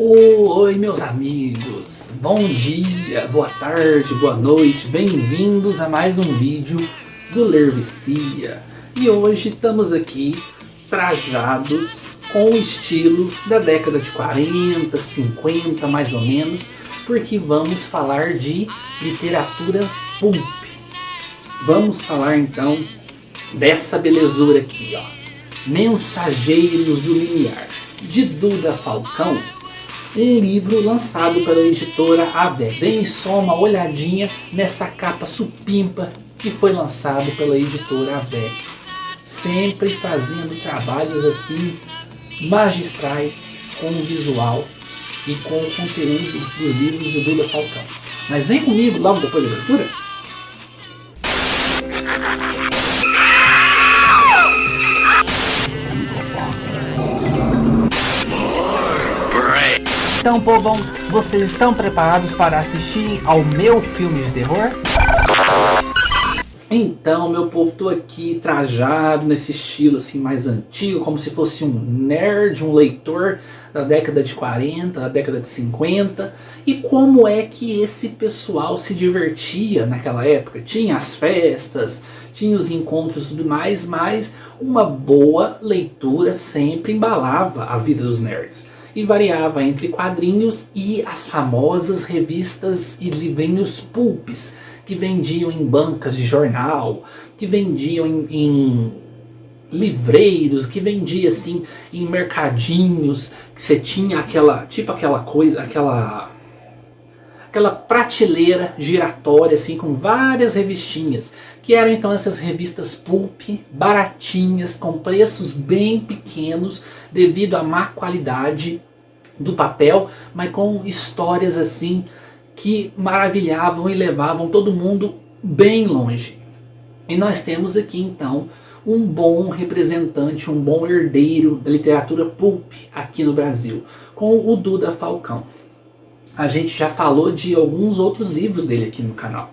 Oi, meus amigos, bom dia, boa tarde, boa noite, bem-vindos a mais um vídeo do Ler Vicia. E hoje estamos aqui trajados com o estilo da década de 40, 50 mais ou menos, porque vamos falar de literatura pulp. Vamos falar então dessa belezura aqui, ó, Mensageiros do Limiar, de Duda Falcão. Um livro lançado pela editora AVEC. Deem só uma olhadinha nessa capa supimpa que foi lançado pela editora AVEC. Sempre fazendo trabalhos assim magistrais com o visual e com o conteúdo dos livros do Duda Falcão. Mas vem comigo logo depois da abertura. Então, povão, vocês estão preparados para assistir ao meu filme de terror? Então, meu povo, tô aqui trajado nesse estilo assim mais antigo, como se fosse um nerd, um leitor da década de 40, da década de 50. E como é que esse pessoal se divertia naquela época? Tinha as festas, tinha os encontros e tudo mais, mas uma boa leitura sempre embalava a vida dos nerds. E variava entre quadrinhos e as famosas revistas e livrinhos pulps, que vendiam em bancas de jornal, que vendiam em livreiros, que vendia assim em mercadinhos, que você tinha aquela prateleira giratória assim com várias revistinhas, que eram então essas revistas pulp baratinhas, com preços bem pequenos devido à má qualidade do papel, mas com histórias assim que maravilhavam e levavam todo mundo bem longe. E nós temos aqui então um bom representante, um bom herdeiro da literatura pulp aqui no Brasil, com o Duda Falcão. A gente já falou de alguns outros livros dele aqui no canal.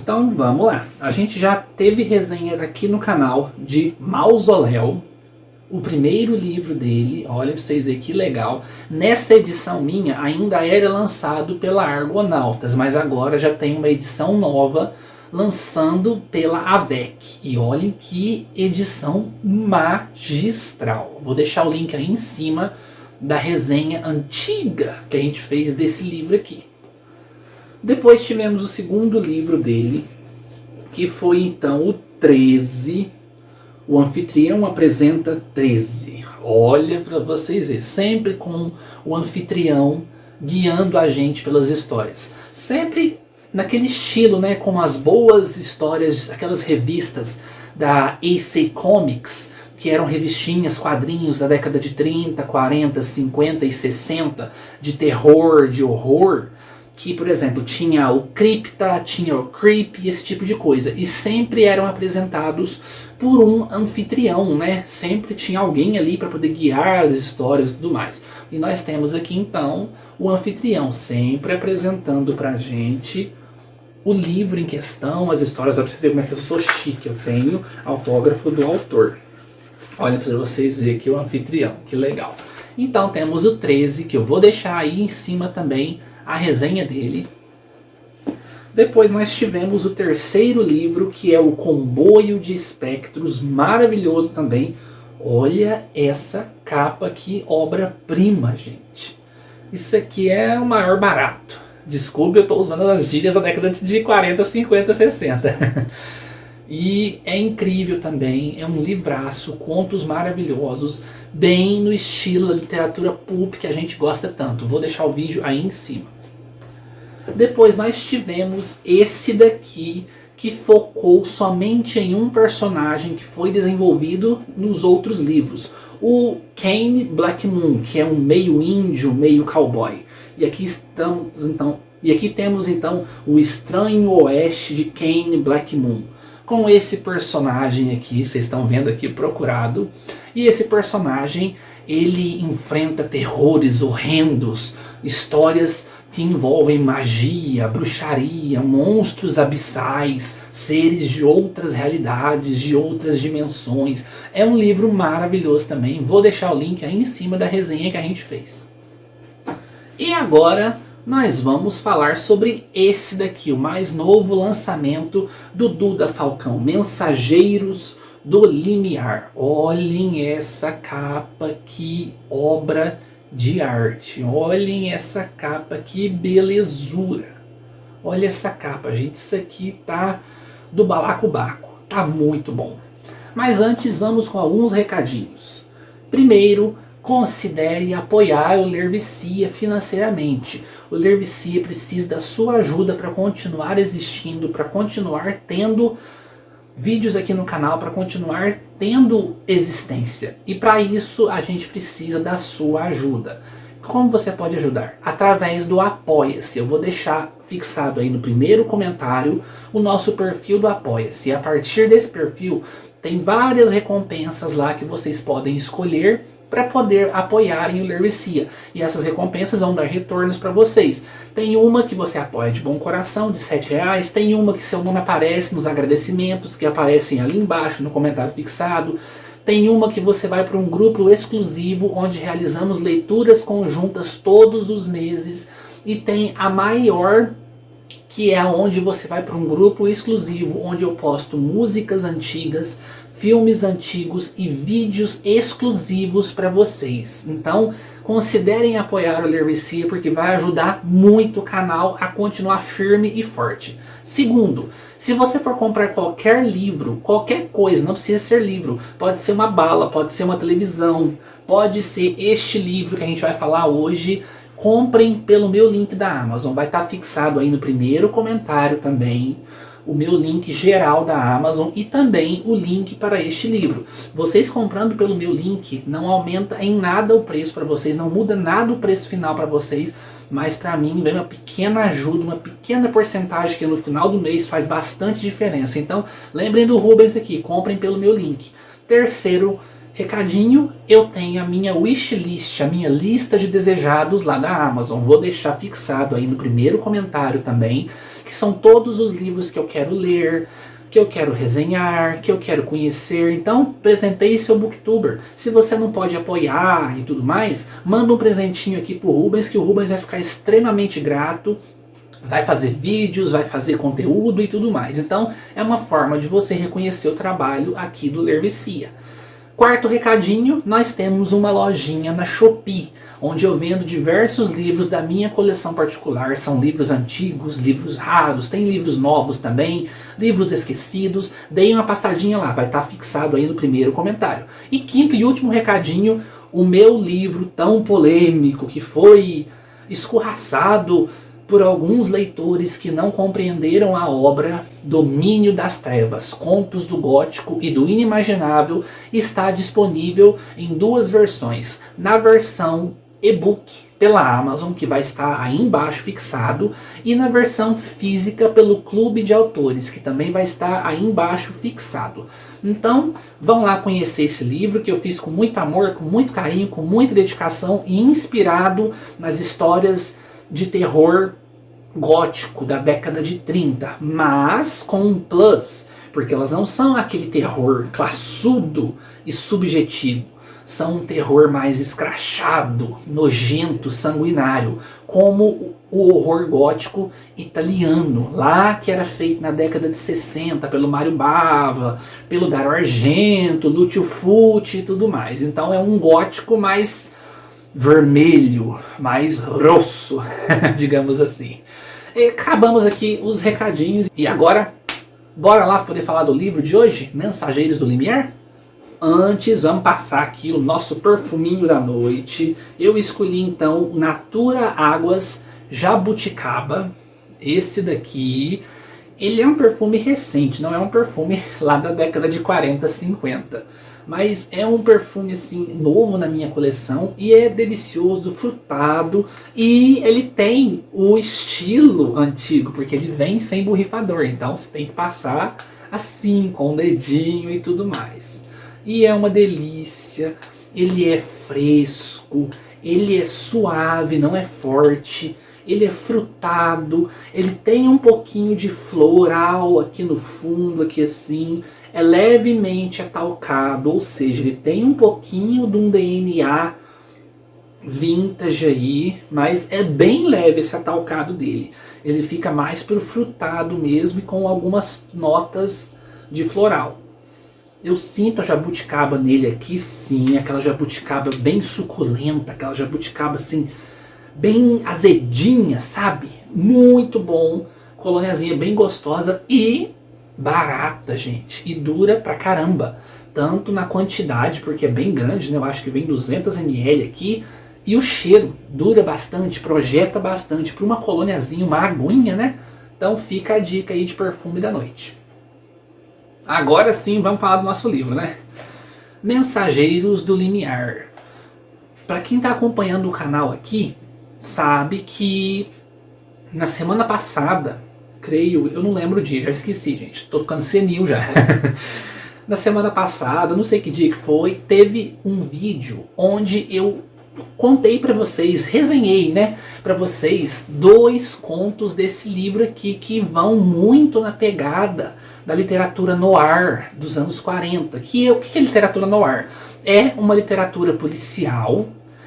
Então vamos lá. A gente já teve resenha aqui no canal de Mausoléu, o primeiro livro dele. Olha pra vocês verem que legal. Nessa edição minha ainda era lançado pela Argonautas, mas agora já tem uma edição nova lançando pela AVEC. E olhem que edição magistral. Vou deixar o link aí em cima da resenha antiga que a gente fez desse livro aqui. Depois tivemos o segundo livro dele, que foi então o 13. O anfitrião apresenta 13. Olha para vocês verem, sempre com o anfitrião guiando a gente pelas histórias. Sempre naquele estilo, né, com as boas histórias, aquelas revistas da AC Comics, que eram revistinhas, quadrinhos da década de 30, 40, 50 e 60, de terror, de horror, que, por exemplo, tinha o Cripta, tinha o Creep, esse tipo de coisa. E sempre eram apresentados por um anfitrião, né? Sempre tinha alguém ali para poder guiar as histórias e tudo mais. E nós temos aqui, então, o anfitrião sempre apresentando pra gente o livro em questão, as histórias. Pra vocês verem como é que eu sou chique, eu tenho autógrafo do autor. Olha para vocês verem aqui o anfitrião, que legal. Então temos o 13, que eu vou deixar aí em cima também a resenha dele. Depois nós tivemos o terceiro livro, que é o Comboio de Espectros, maravilhoso também. Olha essa capa, que obra-prima, gente. Isso aqui é o maior barato. Desculpe, eu estou usando as gírias da década de 40, 50, 60. E é incrível também, é um livraço, contos maravilhosos, bem no estilo da literatura pulp que a gente gosta tanto. Vou deixar o vídeo aí em cima. Depois nós tivemos esse daqui, que focou somente em um personagem que foi desenvolvido nos outros livros. O Kane Black Moon, que é um meio índio, meio cowboy. E aqui temos então o Estranho Oeste de Kane Black Moon, com esse personagem aqui, vocês estão vendo aqui procurado. E esse personagem, ele enfrenta terrores horrendos, histórias que envolvem magia, bruxaria, monstros abissais, seres de outras realidades, de outras dimensões. É um livro maravilhoso também. Vou deixar o link aí em cima da resenha que a gente fez. E agora nós vamos falar sobre esse daqui, o mais novo lançamento do Duda Falcão, Mensageiros do Limiar. Olhem essa capa, que obra de arte. Olhem essa capa, que belezura. Olha essa capa, gente. Isso aqui tá do balacobaco. Tá muito bom. Mas antes vamos com alguns recadinhos. Primeiro, considere apoiar o Ler Vicia financeiramente. O Ler Vicia precisa da sua ajuda para continuar existindo, para continuar tendo vídeos aqui no canal, para continuar tendo existência. E para isso a gente precisa da sua ajuda. Como você pode ajudar? Através do Apoia-se. Eu vou deixar fixado aí no primeiro comentário o nosso perfil do Apoia-se. E a partir desse perfil tem várias recompensas lá que vocês podem escolher para poder apoiarem o Ler Vicia. E essas recompensas vão dar retornos para vocês. Tem uma que você apoia de bom coração, de R$7. Tem uma que seu nome aparece nos agradecimentos, que aparecem ali embaixo no comentário fixado. Tem uma que você vai para um grupo exclusivo, onde realizamos leituras conjuntas todos os meses. E tem a maior, que é onde você vai para um grupo exclusivo, onde eu posto músicas antigas, filmes antigos e vídeos exclusivos para vocês. Então, considerem apoiar o Ler Vicia, porque vai ajudar muito o canal a continuar firme e forte. Segundo, se você for comprar qualquer livro, qualquer coisa, não precisa ser livro, pode ser uma bala, pode ser uma televisão, pode ser este livro que a gente vai falar hoje, comprem pelo meu link da Amazon. Vai estar fixado aí no primeiro comentário também o meu link geral da Amazon e também o link para este livro. Vocês comprando pelo meu link não aumenta em nada o preço para vocês, não muda nada o preço final para vocês, mas para mim vem uma pequena ajuda, uma pequena porcentagem que no final do mês faz bastante diferença. Então lembrem do Rubens aqui, comprem pelo meu link. Terceiro recadinho, eu tenho a minha wishlist, a minha lista de desejados lá da Amazon. Vou deixar fixado aí no primeiro comentário também, que são todos os livros que eu quero ler, que eu quero resenhar, que eu quero conhecer. Então, presenteie seu booktuber. Se você não pode apoiar e tudo mais, manda um presentinho aqui pro Rubens, que o Rubens vai ficar extremamente grato. Vai fazer vídeos, vai fazer conteúdo e tudo mais. Então, é uma forma de você reconhecer o trabalho aqui do Ler Vicia. Quarto recadinho, nós temos uma lojinha na Shopee, onde eu vendo diversos livros da minha coleção particular. São livros antigos, livros raros, tem livros novos também, livros esquecidos. Deem uma passadinha lá, vai estar fixado aí no primeiro comentário. E quinto e último recadinho, o meu livro tão polêmico que foi escorraçado por alguns leitores que não compreenderam a obra Domínio das Trevas, Contos do Gótico e do Inimaginável, está disponível em duas versões. Na versão e-book pela Amazon, que vai estar aí embaixo fixado, e na versão física pelo Clube de Autores, que também vai estar aí embaixo fixado. Então, vão lá conhecer esse livro que eu fiz com muito amor, com muito carinho, com muita dedicação e inspirado nas histórias de terror gótico da década de 30, mas com um plus, porque elas não são aquele terror classudo e subjetivo, são um terror mais escrachado, nojento, sanguinário, como o horror gótico italiano, lá que era feito na década de 60 pelo Mario Bava, pelo Dario Argento, Lucio Fulci e tudo mais. Então é um gótico mais vermelho, mais rosso, digamos assim. E acabamos aqui os recadinhos e agora bora lá poder falar do livro de hoje, Mensageiros do Limiar? Antes vamos passar aqui o nosso perfuminho da noite. Eu escolhi então o Natura Águas Jabuticaba. Esse daqui, ele é um perfume recente, não é um perfume lá da década de 40, 50. Mas é um perfume assim novo na minha coleção e é delicioso, frutado, e ele tem o estilo antigo, porque ele vem sem borrifador, então você tem que passar assim, com o dedinho e tudo mais. E é uma delícia, ele é fresco, ele é suave, não é forte, ele é frutado, ele tem um pouquinho de floral aqui no fundo, aqui assim, é levemente atalcado, ou seja, ele tem um pouquinho de um DNA vintage aí, mas é bem leve esse atalcado dele. Ele fica mais pro frutado mesmo e com algumas notas de floral. Eu sinto a jabuticaba nele aqui, sim, aquela jabuticaba bem suculenta, aquela jabuticaba assim, bem azedinha, sabe? Muito bom, colôniazinha bem gostosa e barata, gente, e dura pra caramba. Tanto na quantidade, porque é bem grande, né? Eu acho que vem 200 ml aqui. E o cheiro dura bastante, projeta bastante. Para uma colôniazinha, uma aguinha, né? Então fica a dica aí de perfume da noite. Agora sim, vamos falar do nosso livro, né? Mensageiros do Limiar. Para quem está acompanhando o canal aqui, sabe que na semana passada, creio, eu não lembro o dia, já esqueci, gente. Tô ficando senil já. Na semana passada, não sei que dia que foi, teve um vídeo onde eu contei para vocês, resenhei, né, para vocês 2 contos desse livro aqui que vão muito na pegada da literatura noir dos anos 40. O que é literatura noir? É uma literatura policial,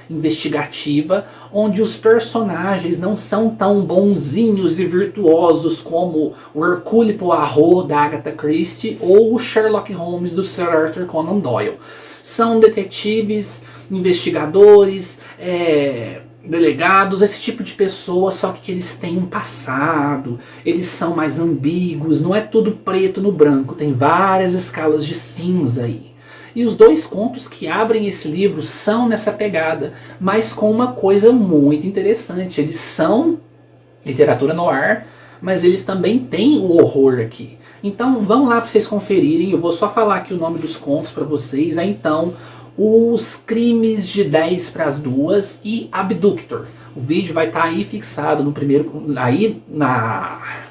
investigativa, onde os personagens não são tão bonzinhos e virtuosos como o Hercule Poirot da Agatha Christie ou o Sherlock Holmes do Sir Arthur Conan Doyle. São detetives, investigadores, delegados, esse tipo de pessoa, só que eles têm um passado, eles são mais ambíguos, não é tudo preto no branco, tem várias escalas de cinza aí. E os 2 contos que abrem esse livro são nessa pegada, mas com uma coisa muito interessante. Eles são literatura noir, mas eles também têm o horror aqui. Então vamos lá para vocês conferirem. Eu vou só falar aqui o nome dos contos para vocês. Então, Os Crimes de 10 para as 2 e Abductor. O vídeo vai estar aí fixado no primeiro, aí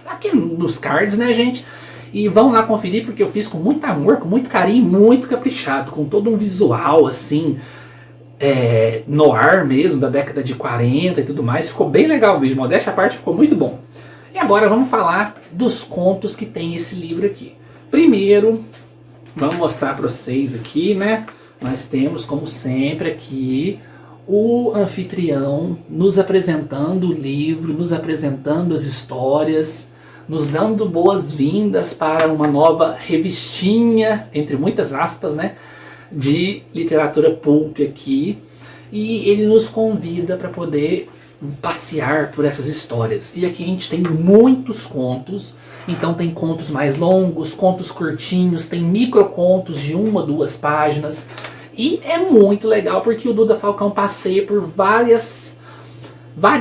aqui nos cards, né, gente? E vão lá conferir porque eu fiz com muito amor, com muito carinho, muito caprichado, com todo um visual assim, noir mesmo, da década de 40 e tudo mais. Ficou bem legal o vídeo, modéstia à parte, ficou muito bom. E agora vamos falar dos contos que tem esse livro aqui. Primeiro, vamos mostrar para vocês aqui, né? Nós temos, como sempre, aqui o anfitrião nos apresentando o livro, nos apresentando as histórias, nos dando boas-vindas para uma nova revistinha, entre muitas aspas, né, de literatura pulp aqui. E ele nos convida para poder passear por essas histórias. E aqui a gente tem muitos contos, então tem contos mais longos, contos curtinhos, tem microcontos de 1 ou 2 páginas. E é muito legal porque o Duda Falcão passeia por vários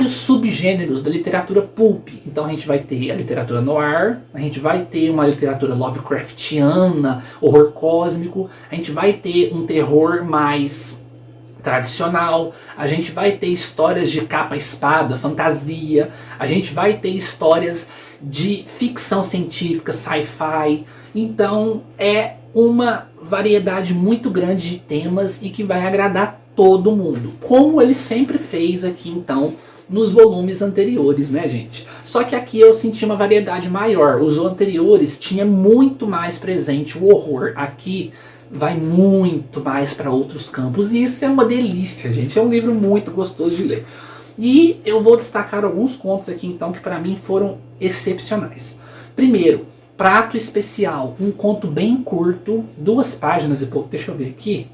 subgêneros da literatura pulp. Então a gente vai ter a literatura noir, a gente vai ter uma literatura Lovecraftiana, horror cósmico, a gente vai ter um terror mais tradicional, a gente vai ter histórias de capa-espada, fantasia, a gente vai ter histórias de ficção científica, sci-fi. Então é uma variedade muito grande de temas e que vai agradar todo mundo, como ele sempre fez aqui então nos volumes anteriores, né, gente? Só que aqui eu senti uma variedade maior. Os anteriores tinha muito mais presente o horror. Aqui vai muito mais para outros campos e isso é uma delícia, gente. É um livro muito gostoso de ler. E eu vou destacar alguns contos aqui então que para mim foram excepcionais. Primeiro, Prato Especial, um conto bem curto, 2 páginas e pouco, deixa eu ver aqui.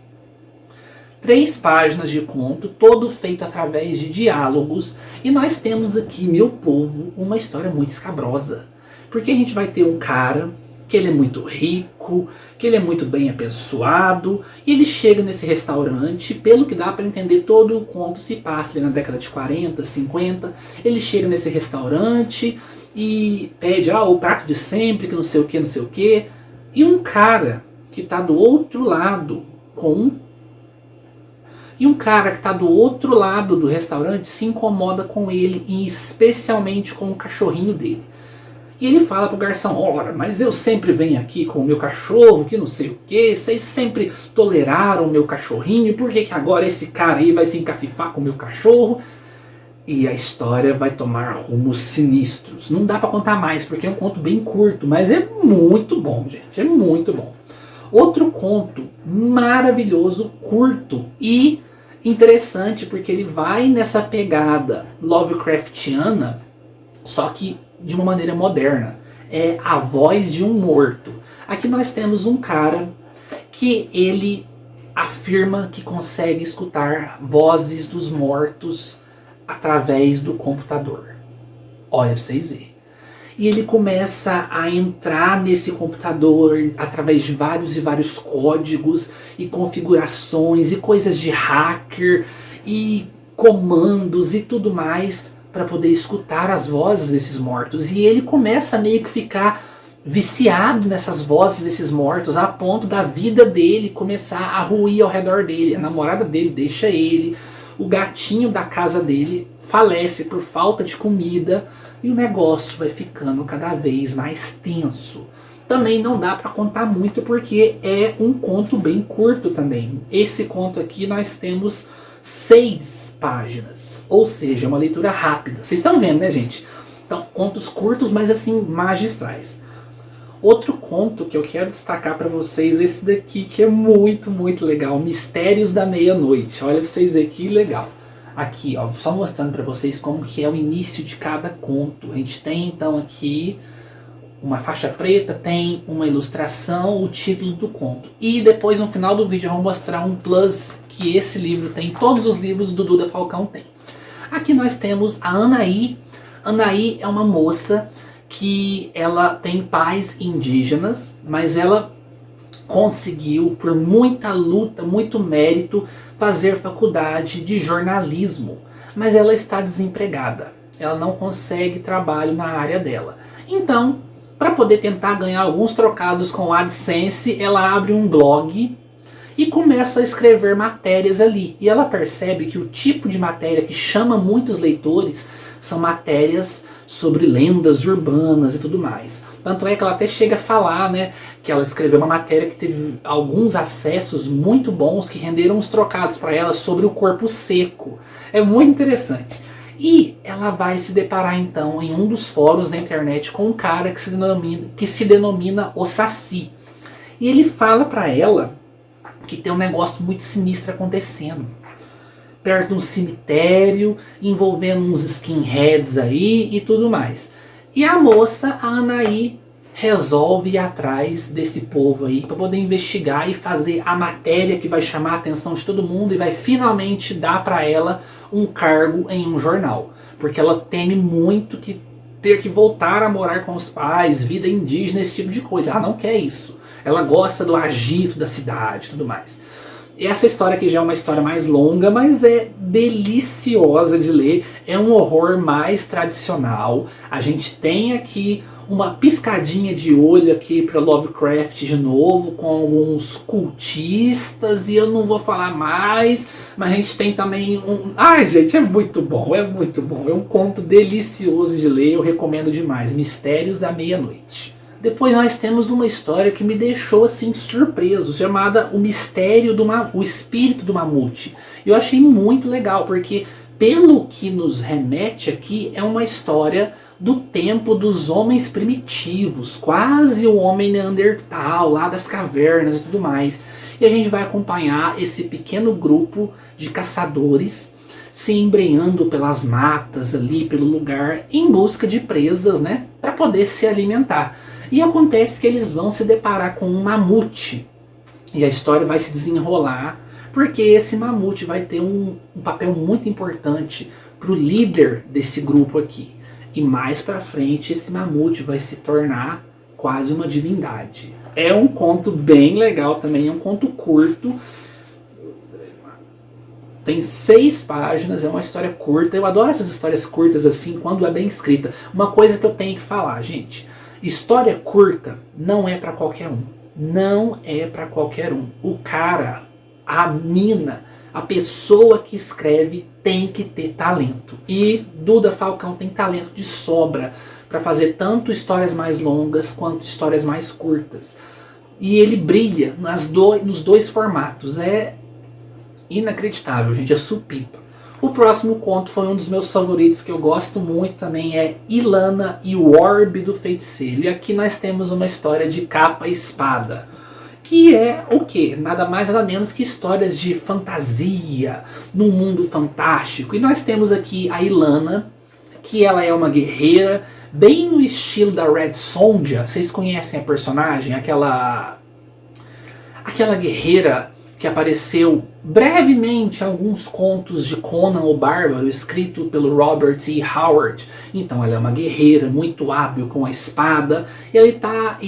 3 páginas de conto, todo feito através de diálogos. E nós temos aqui, meu povo, uma história muito escabrosa. Porque a gente vai ter um cara que ele é muito rico, que ele é muito bem apessoado, e ele chega nesse restaurante, pelo que dá para entender, todo o conto se passa ali na década de 40, 50. Ele chega nesse restaurante e pede o prato de sempre, que não sei o que, não sei o que. E um cara que está do outro lado do restaurante se incomoda com ele, e especialmente com o cachorrinho dele. E ele fala pro garçom: ora, mas eu sempre venho aqui com o meu cachorro, que não sei o que, vocês sempre toleraram o meu cachorrinho, por que agora esse cara aí vai se encafifar com o meu cachorro? E a história vai tomar rumos sinistros. Não dá pra contar mais, porque é um conto bem curto, mas é muito bom, gente, é muito bom. Outro conto maravilhoso, curto e Interessante porque ele vai nessa pegada Lovecraftiana, só que de uma maneira moderna. É a voz de um morto. Aqui nós temos um cara que ele afirma que consegue escutar vozes dos mortos através do computador. Olha pra vocês verem. E ele começa a entrar nesse computador através de vários e vários códigos e configurações e coisas de hacker e comandos e tudo mais para poder escutar as vozes desses mortos. E ele começa a meio que ficar viciado nessas vozes desses mortos, a ponto da vida dele começar a ruir ao redor dele. A namorada dele deixa ele, o gatinho da casa dele falece por falta de comida e o negócio vai ficando cada vez mais tenso. Também não dá para contar muito porque é um conto bem curto também. Esse conto aqui nós temos 6 páginas, ou seja, uma leitura rápida. Vocês estão vendo, né, gente? Então, contos curtos, mas assim, magistrais. Outro conto que eu quero destacar para vocês, esse daqui que é muito, muito legal, Mistérios da Meia-Noite. Olha pra vocês verem que legal. Aqui, ó, só mostrando para vocês como que é o início de cada conto. A gente tem então aqui uma faixa preta, tem uma ilustração, o título do conto. E depois no final do vídeo eu vou mostrar um plus que esse livro tem, todos os livros do Duda Falcão tem. Aqui nós temos a Anaí. Anaí é uma moça que ela tem pais indígenas, mas ela conseguiu, por muita luta, muito mérito, fazer faculdade de jornalismo. Mas ela está desempregada. Ela não consegue trabalho na área dela. Então, para poder tentar ganhar alguns trocados com a AdSense, ela abre um blog e começa a escrever matérias ali. E ela percebe que o tipo de matéria que chama muitos leitores são matérias sobre lendas urbanas e tudo mais. Tanto é que ela até chega a falar, né, que ela escreveu uma matéria que teve alguns acessos muito bons que renderam uns trocados para ela sobre o corpo seco. É muito interessante. E ela vai se deparar então em um dos fóruns da internet com um cara que se denomina o Saci. E ele fala para ela que tem um negócio muito sinistro acontecendo perto de um cemitério, envolvendo uns skinheads aí e tudo mais. E a moça, a Anaí, resolve ir atrás desse povo aí para poder investigar e fazer a matéria que vai chamar a atenção de todo mundo e vai finalmente dar para ela um cargo em um jornal. Porque ela teme muito que ter que voltar a morar com os pais, vida indígena, esse tipo de coisa. Ela não quer isso. Ela gosta do agito da cidade e tudo mais. Essa história aqui já é uma história mais longa, mas é deliciosa de ler. É um horror mais tradicional. A gente tem aqui uma piscadinha de olho aqui para Lovecraft de novo, com alguns cultistas, e eu não vou falar mais, mas a gente tem também um... Ai, gente, é muito bom, é muito bom. É um conto delicioso de ler, eu recomendo demais. Mistérios da Meia-Noite. Depois nós temos uma história que me deixou assim surpreso, chamada O Mistério o Espírito do Mamute. Eu achei muito legal, porque pelo que nos remete aqui, é uma história do tempo dos homens primitivos, quase o homem neandertal, lá das cavernas e tudo mais. E a gente vai acompanhar esse pequeno grupo de caçadores se embrenhando pelas matas ali, pelo lugar, em busca de presas, né, para poder se alimentar. E acontece que eles vão se deparar com um mamute. E a história vai se desenrolar, porque esse mamute vai ter um papel muito importante para o líder desse grupo aqui. E mais para frente esse mamute vai se tornar quase uma divindade. É um conto bem legal também, é um conto curto. Tem 6 páginas, é uma história curta. Eu adoro essas histórias curtas assim, quando é bem escrita. Uma coisa que eu tenho que falar, gente. História curta não é para qualquer um. Não é para qualquer um. O cara, a mina, a pessoa que escreve tem que ter talento. E Duda Falcão tem talento de sobra para fazer tanto histórias mais longas quanto histórias mais curtas. E ele brilha nos dois formatos. É inacreditável, gente. É supimpa. O próximo conto foi um dos meus favoritos, que eu gosto muito também, é Ilana e o Orbe do Feiticeiro. E aqui nós temos uma história de capa e espada, que é o quê? Nada mais nada menos que histórias de fantasia, num mundo fantástico. E nós temos aqui a Ilana, que ela é uma guerreira, bem no estilo da Red Sonja. Vocês conhecem a personagem? Aquela guerreira que apareceu brevemente em alguns contos de Conan o Bárbaro, escrito pelo Robert E. Howard. Então ela é uma guerreira muito hábil com a espada, e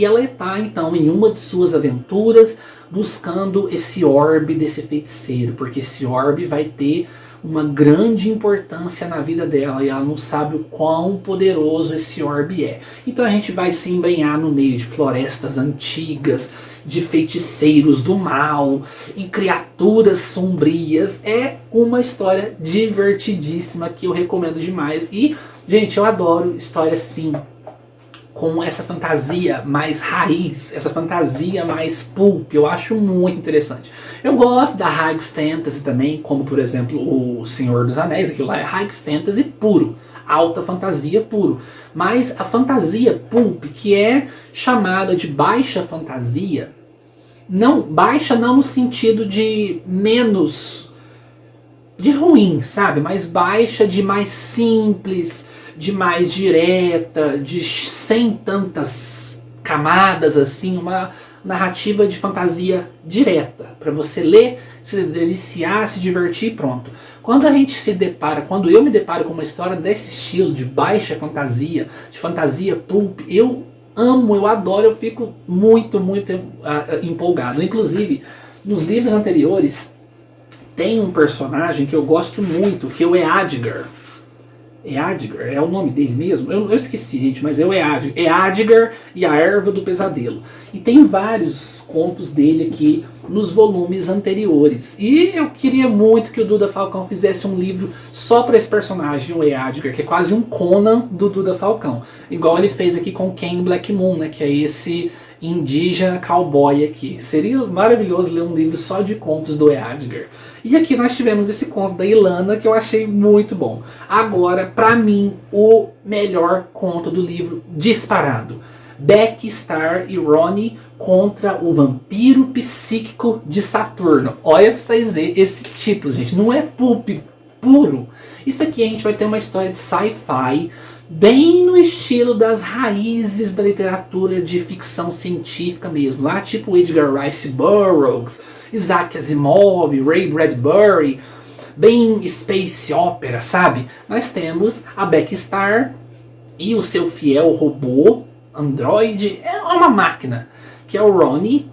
ela está então em uma de suas aventuras buscando esse orbe desse feiticeiro, porque esse orbe vai ter uma grande importância na vida dela e ela não sabe o quão poderoso esse orbe é. Então a gente vai se embrenhar no meio de florestas antigas, de feiticeiros do mal e criaturas sombrias. É uma história divertidíssima que eu recomendo demais. E, gente, eu adoro histórias assim, com essa fantasia mais raiz, essa fantasia mais pulp. Eu acho muito interessante. Eu gosto da High Fantasy também, como por exemplo o Senhor dos Anéis. Aquilo lá é High Fantasy puro, alta fantasia puro. Mas a fantasia pulp, que é chamada de baixa fantasia, não baixa não no sentido de menos, de ruim, sabe? Mas baixa de mais simples, de mais direta, de sem tantas camadas assim, uma narrativa de fantasia direta, para você ler, se deliciar, se divertir e pronto. Quando eu me deparo com uma história desse estilo, de baixa fantasia, de fantasia pulp, eu amo, eu adoro, eu fico muito empolgado. Inclusive, nos livros anteriores, tem um personagem que eu gosto muito, que é o Eadgar. Eadgar, é o nome dele mesmo? Eu esqueci, gente, mas é o Eadgar. Eadgar e a Erva do Pesadelo. E tem vários contos dele aqui nos volumes anteriores. E eu queria muito que o Duda Falcão fizesse um livro só para esse personagem, o Eadgar, que é quase um Conan do Duda Falcão. Igual ele fez aqui com Ken Black Moon, né, que é esse indígena cowboy aqui. Seria maravilhoso ler um livro só de contos do Eadgar. E aqui nós tivemos esse conto da Ilana, que eu achei muito bom. Agora, pra mim, o melhor conto do livro disparado. Becky Starr e Ronnie contra o vampiro psíquico de Saturno. Olha pra vocês verem esse título, gente. Não é pulp puro. Isso aqui a gente vai ter uma história de sci-fi, bem no estilo das raízes da literatura de ficção científica mesmo. Lá tipo Edgar Rice Burroughs, Isaac Asimov, Ray Bradbury, bem space opera, sabe? Nós temos a Becky Starr e o seu fiel robô, androide, é uma máquina, que é o Ronnie.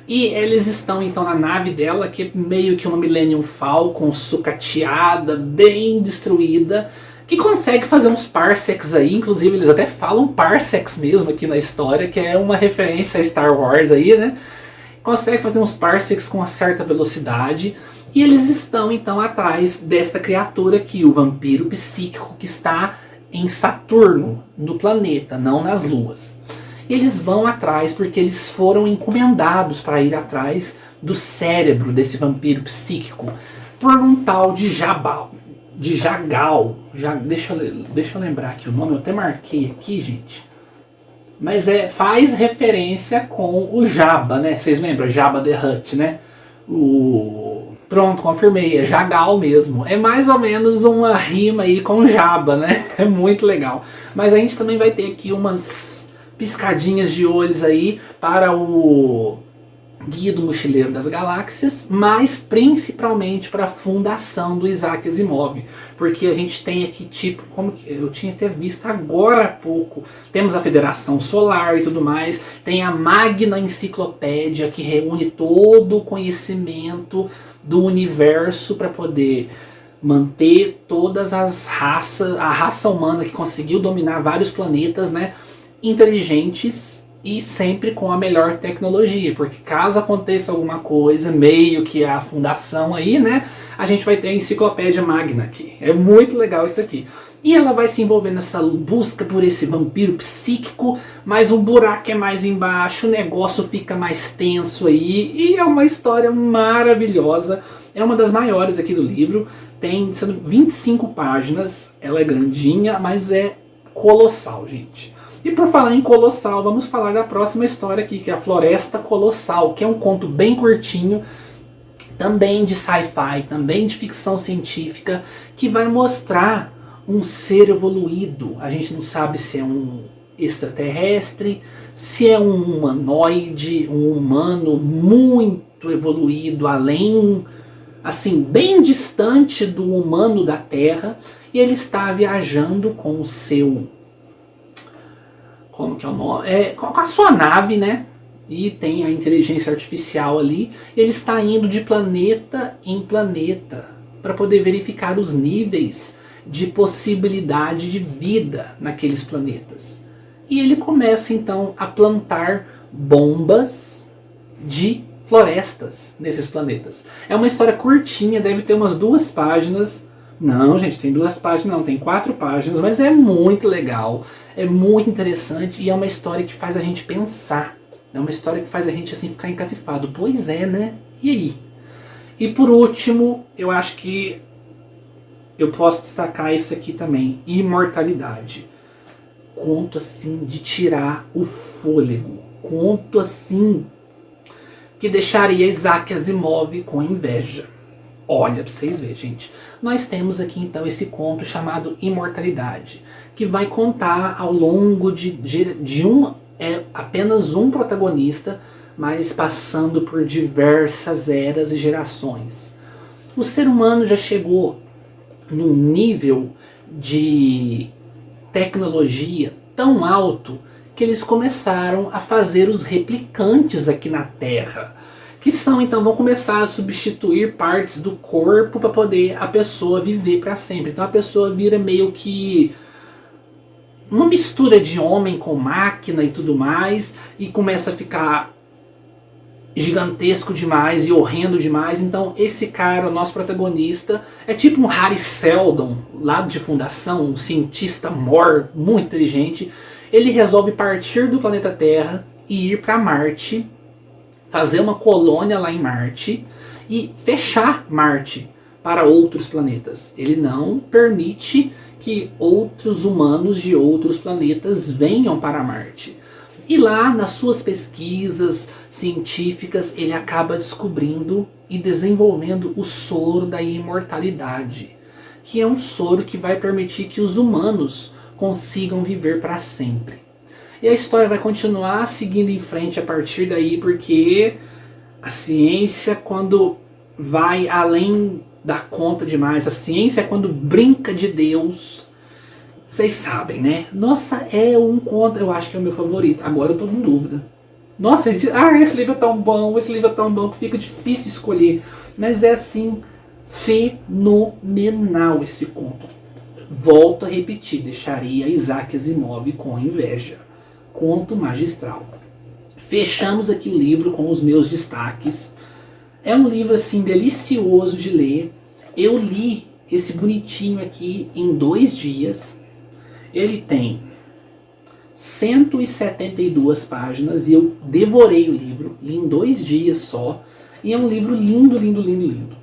E eles estão então na nave dela, que é meio que uma Millennium Falcon sucateada, bem destruída, que consegue fazer uns parsecs aí, inclusive eles até falam parsecs mesmo aqui na história, que é uma referência a Star Wars aí, né? Consegue fazer uns parsecs com uma certa velocidade, e eles estão então atrás desta criatura aqui, o vampiro psíquico, que está em Saturno, no planeta, não nas luas. E eles vão atrás porque eles foram encomendados para ir atrás do cérebro desse vampiro psíquico por um tal de Jagal. Deixa eu lembrar aqui o nome, eu até marquei aqui, gente. Mas faz referência com o Jabba, né? Vocês lembram? Jabba the Hutt, né? Pronto, confirmei, é Jagal mesmo. É mais ou menos uma rima aí com Jabba, né? É muito legal. Mas a gente também vai ter aqui umas piscadinhas de olhos aí para o Guia do Mochileiro das Galáxias, mas principalmente para a fundação do Isaac Asimov, porque a gente tem aqui, tipo, como eu tinha até visto agora há pouco, temos a Federação Solar e tudo mais, tem a Magna Enciclopédia, que reúne todo o conhecimento do universo para poder manter todas as raças, a raça humana que conseguiu dominar vários planetas, né, inteligentes e sempre com a melhor tecnologia, porque caso aconteça alguma coisa, meio que a fundação aí, né, a gente vai ter a Enciclopédia Magna aqui. É muito legal isso aqui. E ela vai se envolver nessa busca por esse vampiro psíquico, mas o buraco é mais embaixo, o negócio fica mais tenso aí, e é uma história maravilhosa. É uma das maiores aqui do livro, tem 25 páginas, ela é grandinha, mas é colossal, gente. E por falar em colossal, vamos falar da próxima história aqui, que é a Floresta Colossal, que é um conto bem curtinho, também de sci-fi, também de ficção científica, que vai mostrar um ser evoluído. A gente não sabe se é um extraterrestre, se é um humanoide, um humano muito evoluído, além, assim, bem distante do humano da Terra, e ele está viajando com o seu... como que é o nome? Com a sua nave, né? E tem a inteligência artificial ali. Ele está indo de planeta em planeta para poder verificar os níveis de possibilidade de vida naqueles planetas. E ele começa então a plantar bombas de florestas nesses planetas. É uma história curtinha, deve ter umas 2 páginas. Não, gente, tem 2 páginas, não, tem 4 páginas, mas é muito legal, é muito interessante e é uma história que faz a gente pensar. É uma história que faz a gente assim ficar encafifado. Pois é, né? E aí? E por último, eu acho que eu posso destacar esse aqui também, Imortalidade. Conto assim de tirar o fôlego. Conto assim que deixaria Isaac Asimov com inveja. Olha, pra vocês verem, gente. Nós temos aqui então esse conto chamado Imortalidade, que vai contar ao longo de apenas um protagonista, mas passando por diversas eras e gerações. O ser humano já chegou num nível de tecnologia tão alto que eles começaram a fazer os replicantes aqui na Terra, que são então vão começar a substituir partes do corpo para poder a pessoa viver para sempre. Então a pessoa vira meio que uma mistura de homem com máquina e tudo mais, e começa a ficar gigantesco demais e horrendo demais. Então esse cara, o nosso protagonista, é tipo um Harry Seldon lá de Fundação, um cientista mor muito inteligente. Ele resolve partir do planeta Terra e ir para Marte, fazer uma colônia lá em Marte e fechar Marte para outros planetas. Ele não permite que outros humanos de outros planetas venham para Marte. E lá, nas suas pesquisas científicas, ele acaba descobrindo e desenvolvendo o soro da imortalidade, que é um soro que vai permitir que os humanos consigam viver para sempre. E a história vai continuar seguindo em frente a partir daí, porque a ciência, quando vai além da conta demais, a ciência, quando brinca de Deus, vocês sabem, né? Nossa, é um conto, eu acho que é o meu favorito. Agora eu tô em dúvida. Nossa, esse livro é tão bom, esse livro é tão bom que fica difícil escolher. Mas é assim, fenomenal esse conto. Volto a repetir, deixaria Isaac Asimov com inveja. Conto magistral. Fechamos aqui o livro com os meus destaques. É um livro assim delicioso de ler. Eu li esse bonitinho aqui em 2 dias. Ele tem 172 páginas e eu devorei o livro, li em 2 dias só. E é um livro lindo, lindo, lindo, lindo.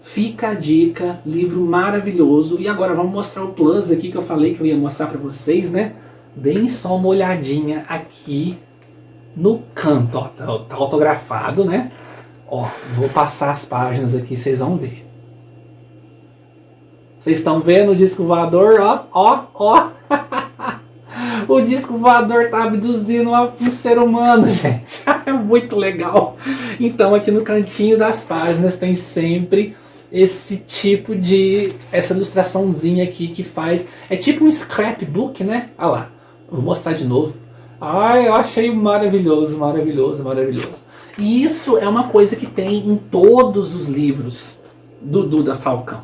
Fica a dica, livro maravilhoso. E agora vamos mostrar o plus aqui que eu falei que eu ia mostrar para vocês, né? Deem só uma olhadinha aqui no canto, ó, tá autografado, né? Ó, vou passar as páginas aqui, vocês vão ver. Vocês estão vendo o disco voador? Ó, ó, ó. O disco voador tá abduzindo um ser humano, gente. É muito legal. Então aqui no cantinho das páginas tem sempre esse tipo de... essa ilustraçãozinha aqui que faz... é tipo um scrapbook, né? Olha lá. Vou mostrar de novo. Ai, eu achei maravilhoso, maravilhoso, maravilhoso. E isso é uma coisa que tem em todos os livros do Duda Falcão.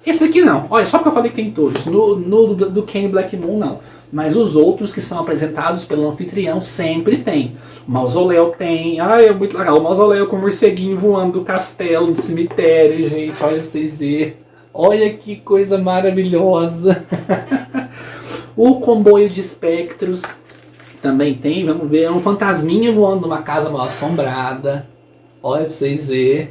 Esse aqui não. Olha, só porque eu falei que tem em todos. Do Ken Black Moon não. Mas os outros que são apresentados pelo anfitrião sempre tem. O Mausoléu tem. Ai, é muito legal. O Mausoléu com o morceguinho voando do castelo, do cemitério, gente. Olha pra vocês verem. Olha que coisa maravilhosa. O comboio de espectros também tem, vamos ver. É um fantasminha voando numa casa mal assombrada. Olha pra vocês verem.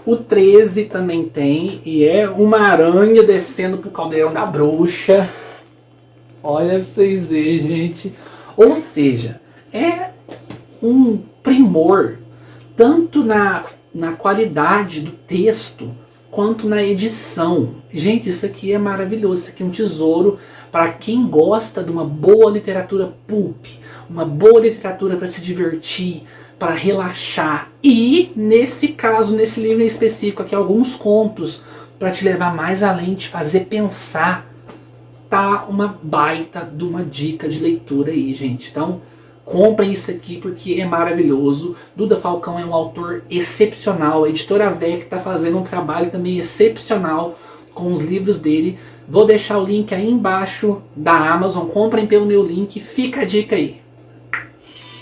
O 13 também tem, e é uma aranha descendo pro caldeirão da bruxa. Olha pra vocês verem, gente. Ou seja, é um primor, tanto na qualidade do texto, quanto na edição. Gente, isso aqui é maravilhoso. Isso aqui é um tesouro para quem gosta de uma boa literatura pulp, uma boa literatura para se divertir, para relaxar. E, nesse caso, nesse livro em específico, aqui alguns contos para te levar mais além, te fazer pensar. Tá uma baita de uma dica de leitura aí, gente. Então, comprem isso aqui porque é maravilhoso. Duda Falcão é um autor excepcional. A editora VEC está fazendo um trabalho também excepcional com os livros dele. Vou deixar o link aí embaixo da Amazon. Comprem pelo meu link. Fica a dica aí.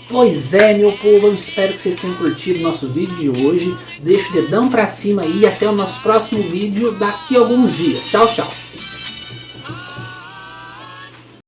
Pois é, meu povo, eu espero que vocês tenham curtido o nosso vídeo de hoje. Deixa o dedão pra cima aí e até o nosso próximo vídeo daqui a alguns dias. Tchau, tchau.